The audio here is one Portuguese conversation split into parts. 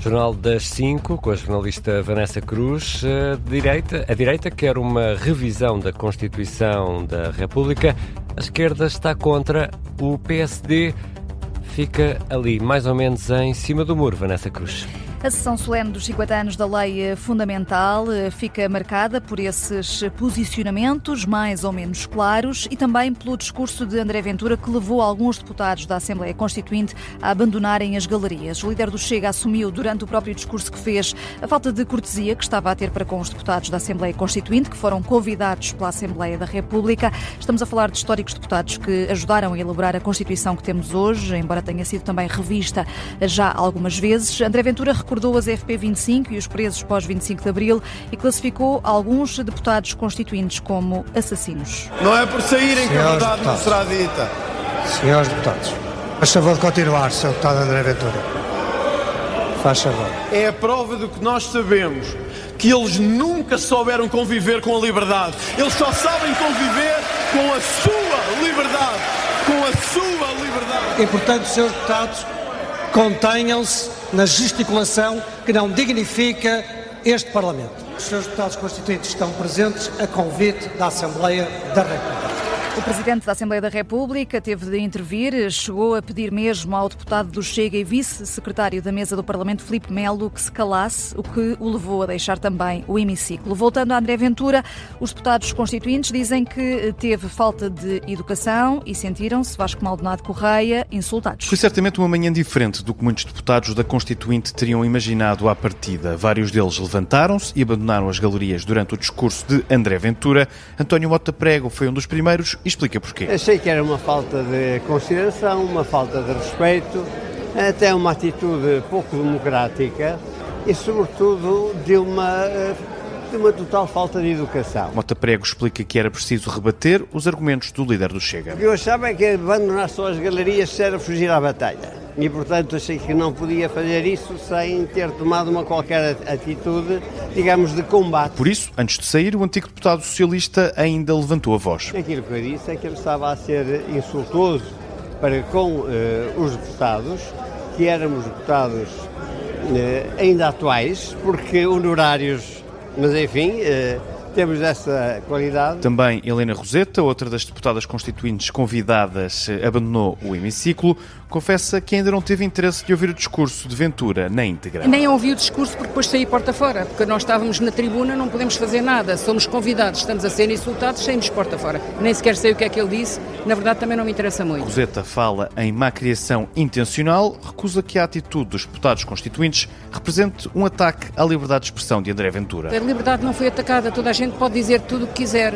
Jornal das 5, com a jornalista Vanessa Cruz. A direita quer uma revisão da Constituição da República. A esquerda está contra. O PSD fica ali, mais ou menos em cima do muro. Vanessa Cruz. A sessão solene dos 50 anos da Lei Fundamental fica marcada por esses posicionamentos mais ou menos claros e também pelo discurso de André Ventura, que levou alguns deputados da Assembleia Constituinte a abandonarem as galerias. O líder do Chega assumiu durante o próprio discurso que fez a falta de cortesia que estava a ter para com os deputados da Assembleia Constituinte, que foram convidados pela Assembleia da República. Estamos a falar de históricos deputados que ajudaram a elaborar a Constituição que temos hoje, embora tenha sido também revista já algumas vezes. André Ventura recordou as FP25 e os presos pós-25 de Abril e classificou alguns deputados constituintes como assassinos. Não é por saírem que a verdade não será dita. Senhores deputados, faz favor de continuar, Sr. Deputado André Ventura. Faz favor. É a prova do que nós sabemos, que eles nunca souberam conviver com a liberdade. Eles só sabem conviver com a sua liberdade. Com a sua liberdade. E, portanto, Srs. Deputados, contenham-se na gesticulação que não dignifica este Parlamento. Os Srs. Deputados Constituintes estão presentes a convite da Assembleia da República. O Presidente da Assembleia da República teve de intervir, chegou a pedir mesmo ao deputado do Chega e vice-secretário da Mesa do Parlamento, Filipe Melo, que se calasse, o que o levou a deixar também o hemiciclo. Voltando a André Ventura, os deputados constituintes dizem que teve falta de educação e sentiram-se, Vasco Maldonado Correia, insultados. Foi certamente uma manhã diferente do que muitos deputados da Constituinte teriam imaginado à partida. Vários deles levantaram-se e abandonaram as galerias durante o discurso de André Ventura. António Mota Prego foi um dos primeiros e explica porquê. Achei que era uma falta de consideração, uma falta de respeito, até uma atitude pouco democrática e, sobretudo, de uma total falta de educação. Mota Prego explica que era preciso rebater os argumentos do líder do Chega. O que eu achava é que abandonar só as galerias era fugir à batalha e, portanto, achei que não podia fazer isso sem ter tomado uma qualquer atitude, digamos, de combate. Por isso, antes de sair, o antigo deputado socialista ainda levantou a voz. Aquilo que eu disse é que ele estava a ser insultuoso para com os deputados, que éramos deputados ainda atuais, porque honorários. Mas, enfim, temos essa qualidade. Também Helena Roseta, outra das deputadas constituintes convidadas, abandonou o hemiciclo. Confessa que ainda não teve interesse de ouvir o discurso de Ventura na íntegra. Nem ouvi o discurso porque depois saí porta fora, porque nós estávamos na tribuna, não podemos fazer nada, somos convidados, estamos a ser insultados, saímos porta fora. Nem sequer sei o que é que ele disse, na verdade também não me interessa muito. Roseta fala em má criação intencional, recusa que a atitude dos deputados constituintes represente um ataque à liberdade de expressão de André Ventura. A liberdade não foi atacada, toda a gente pode dizer tudo o que quiser.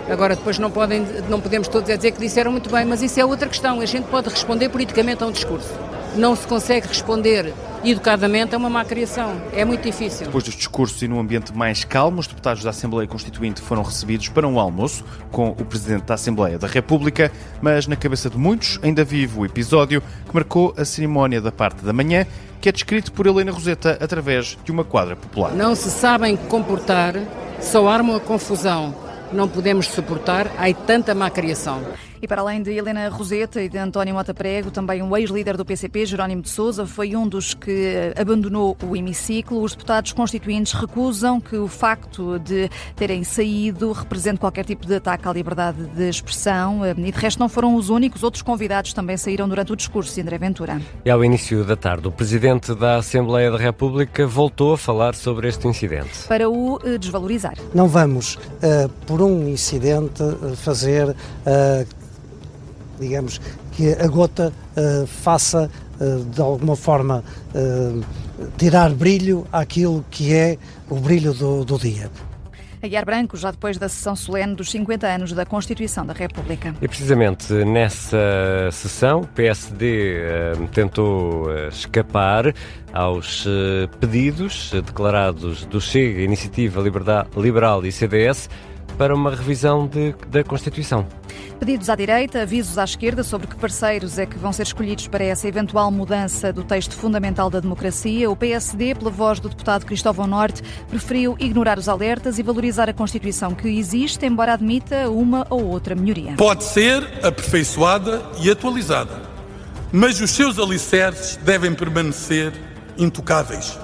Agora depois não podemos todos dizer que disseram muito bem, mas isso é outra questão. A gente pode responder politicamente a um discurso. Não se consegue responder educadamente a uma má criação. É muito difícil. Depois dos discursos e num ambiente mais calmo, os deputados da Assembleia Constituinte foram recebidos para um almoço com o Presidente da Assembleia da República, mas na cabeça de muitos ainda vive o episódio que marcou a cerimónia da parte da manhã, que é descrito por Helena Roseta através de uma quadra popular. Não se sabem comportar, só armam a confusão. Não podemos suportar, há tanta má criação. E para além de Helena Roseta e de António Mota Prego, também um ex-líder do PCP, Jerónimo de Sousa, foi um dos que abandonou o hemiciclo. Os deputados constituintes recusam que o facto de terem saído represente qualquer tipo de ataque à liberdade de expressão. E de resto não foram os únicos, outros convidados também saíram durante o discurso de André Ventura. E ao início da tarde, o Presidente da Assembleia da República voltou a falar sobre este incidente. Para o desvalorizar. Não vamos, por um incidente, fazer, digamos, que a gota faça, de alguma forma, tirar brilho àquilo que é o brilho do dia. Aguiar Branco, já depois da sessão solene dos 50 anos da Constituição da República. E precisamente nessa sessão, o PSD tentou escapar aos pedidos declarados do Chega, Iniciativa Liberal e CDS para uma revisão da Constituição. Pedidos à direita, avisos à esquerda sobre que parceiros é que vão ser escolhidos para essa eventual mudança do texto fundamental da democracia. O PSD, pela voz do deputado Cristóvão Norte, preferiu ignorar os alertas e valorizar a Constituição que existe, embora admita uma ou outra melhoria. Pode ser aperfeiçoada e atualizada, mas os seus alicerces devem permanecer intocáveis.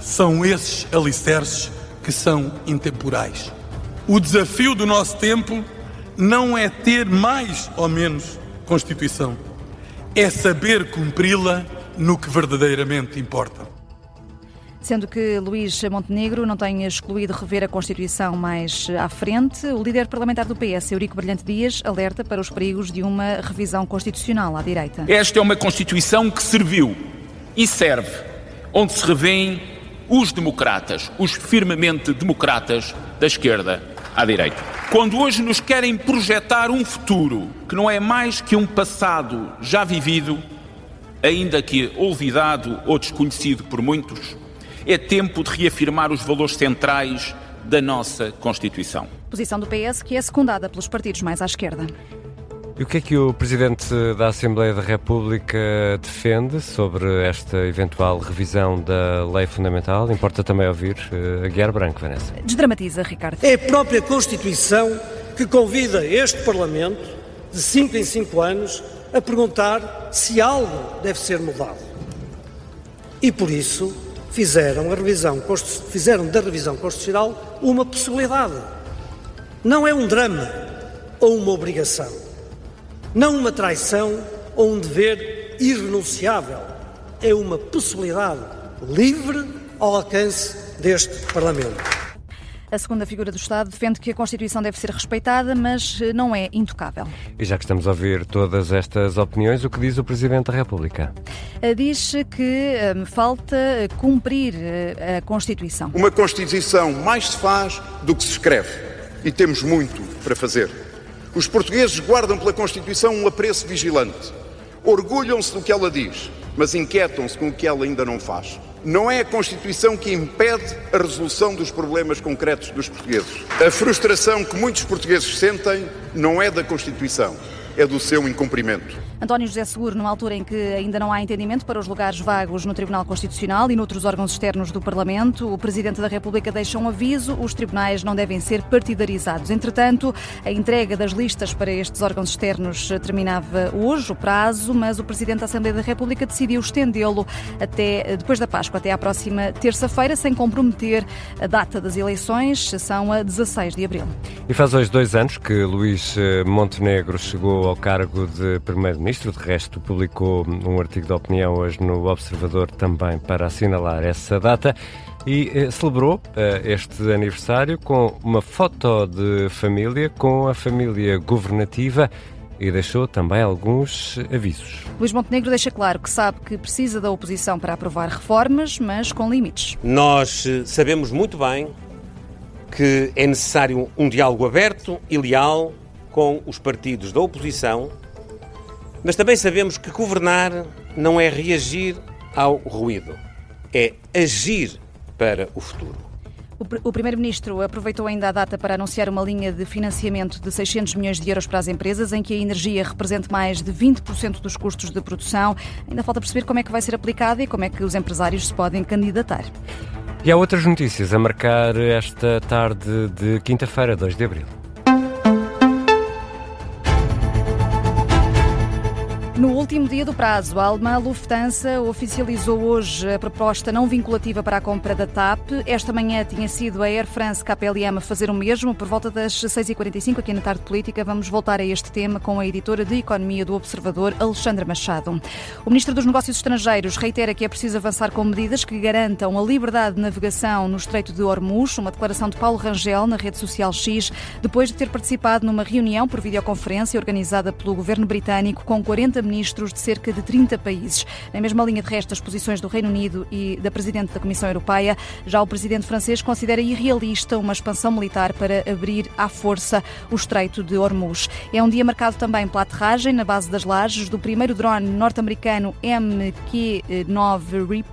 são esses alicerces que são intemporais. O desafio do nosso tempo não é ter mais ou menos Constituição, é saber cumpri-la no que verdadeiramente importa. Sendo que Luís Montenegro não tem excluído rever a Constituição mais à frente, o líder parlamentar do PS, Eurico Brilhante Dias, alerta para os perigos de uma revisão constitucional à direita. Esta é uma Constituição que serviu e serve, onde se revêem os democratas, os firmemente democratas da esquerda à direita. Quando hoje nos querem projetar um futuro que não é mais que um passado já vivido, ainda que olvidado ou desconhecido por muitos, é tempo de reafirmar os valores centrais da nossa Constituição. Posição do PS que é secundada pelos partidos mais à esquerda. E o que é que o Presidente da Assembleia da República defende sobre esta eventual revisão da Lei Fundamental? Importa também ouvir Aguiar Branco, Vanessa. Desdramatiza, Ricardo. É a própria Constituição que convida este Parlamento, de 5 em 5 anos, a perguntar se algo deve ser mudado. E por isso fizeram da revisão constitucional uma possibilidade. Não é um drama ou uma obrigação. Não uma traição ou um dever irrenunciável. É uma possibilidade livre ao alcance deste Parlamento. A segunda figura do Estado defende que a Constituição deve ser respeitada, mas não é intocável. E já que estamos a ouvir todas estas opiniões, o que diz o Presidente da República? Diz que falta cumprir a Constituição. Uma Constituição mais se faz do que se escreve. E temos muito para fazer. Os portugueses guardam pela Constituição um apreço vigilante. Orgulham-se do que ela diz, mas inquietam-se com o que ela ainda não faz. Não é a Constituição que impede a resolução dos problemas concretos dos portugueses. A frustração que muitos portugueses sentem não é da Constituição, é do seu incumprimento. António José Seguro, numa altura em que ainda não há entendimento para os lugares vagos no Tribunal Constitucional e noutros órgãos externos do Parlamento, o Presidente da República deixa um aviso: os tribunais não devem ser partidarizados. Entretanto, a entrega das listas para estes órgãos externos terminava hoje o prazo, mas o Presidente da Assembleia da República decidiu estendê-lo até depois da Páscoa, até à próxima terça-feira, sem comprometer a data das eleições, são a 16 de abril. E faz hoje 2 anos que Luís Montenegro chegou ao cargo de Primeiro-Ministro. De resto, publicou um artigo de opinião hoje no Observador também para assinalar essa data e celebrou este aniversário com uma foto de família, com a família governativa, e deixou também alguns avisos. Luís Montenegro deixa claro que sabe que precisa da oposição para aprovar reformas, mas com limites. Nós sabemos muito bem que é necessário um diálogo aberto e leal com os partidos da oposição, mas também sabemos que governar não é reagir ao ruído, é agir para o futuro. O Primeiro-Ministro aproveitou ainda a data para anunciar uma linha de financiamento de 600 milhões de euros para as empresas, em que a energia represente mais de 20% dos custos de produção. Ainda falta perceber como é que vai ser aplicada e como é que os empresários se podem candidatar. E há outras notícias a marcar esta tarde de quinta-feira, 2 de abril. No último dia do prazo, a alemã Lufthansa oficializou hoje a proposta não vinculativa para a compra da TAP. Esta manhã tinha sido a Air France KPLM a fazer o mesmo. Por volta das 6h45, aqui na Tarde Política, vamos voltar a este tema com a editora de Economia do Observador, Alexandra Machado. O Ministro dos Negócios Estrangeiros reitera que é preciso avançar com medidas que garantam a liberdade de navegação no Estreito de Hormuz, uma declaração de Paulo Rangel na rede social X, depois de ter participado numa reunião por videoconferência organizada pelo governo britânico com 40 ministros de cerca de 30 países. Na mesma linha de resto, as posições do Reino Unido e da Presidente da Comissão Europeia, já o Presidente francês considera irrealista uma expansão militar para abrir à força o Estreito de Hormuz. É um dia marcado também pela aterragem na base das Lajes do primeiro drone norte-americano MQ-9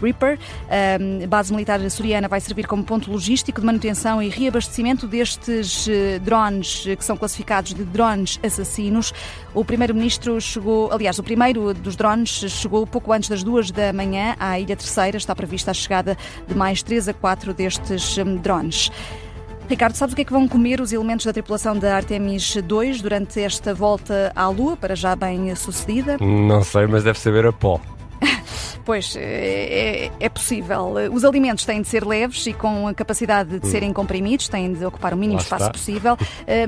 Reaper. A base militar açoriana vai servir como ponto logístico de manutenção e reabastecimento destes drones, que são classificados de drones assassinos. O Primeiro-Ministro chegou, aliás, o primeiro dos drones chegou pouco antes das 2 da manhã à Ilha Terceira. Está prevista a chegada de mais 3 a 4 destes drones. Ricardo, sabes o que é que vão comer os elementos da tripulação da Artemis 2 durante esta volta à Lua, para já bem sucedida? Não sei, mas deve saber a pó. Pois, é possível. Os alimentos têm de ser leves e com a capacidade de serem comprimidos, têm de ocupar o mínimo espaço possível,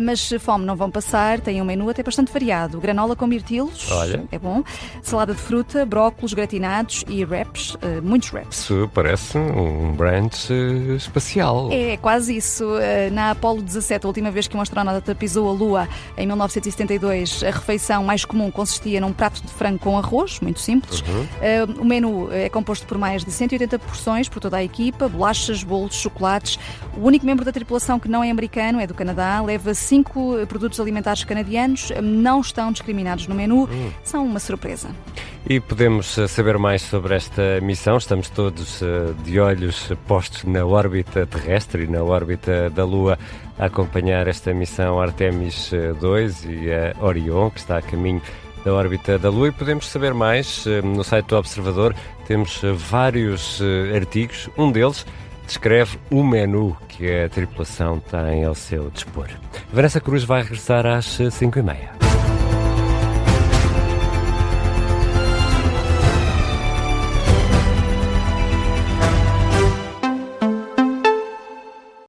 mas fome não vão passar, têm um menu até bastante variado. Granola com mirtilos, é bom. Salada de fruta, brócolos gratinados e wraps, muitos wraps. Isso parece um brunch espacial. É quase isso. Na Apollo 17, a última vez que um astronauta pisou a Lua, em 1972, a refeição mais comum consistia num prato de frango com arroz, muito simples. O menu é composto por mais de 180 porções por toda a equipa, bolachas, bolos, chocolates. O único membro da tripulação que não é americano, é do Canadá, leva 5 produtos alimentares canadianos, não estão discriminados no menu, são uma surpresa. E podemos saber mais sobre esta missão? Estamos todos de olhos postos na órbita terrestre e na órbita da Lua a acompanhar esta missão Artemis 2 e a Orion, que está a caminho da órbita da Lua, e podemos saber mais no site do Observador. Temos vários artigos, um deles descreve o menu que a tripulação tem ao seu dispor. Vanessa Cruz vai regressar às 5h30.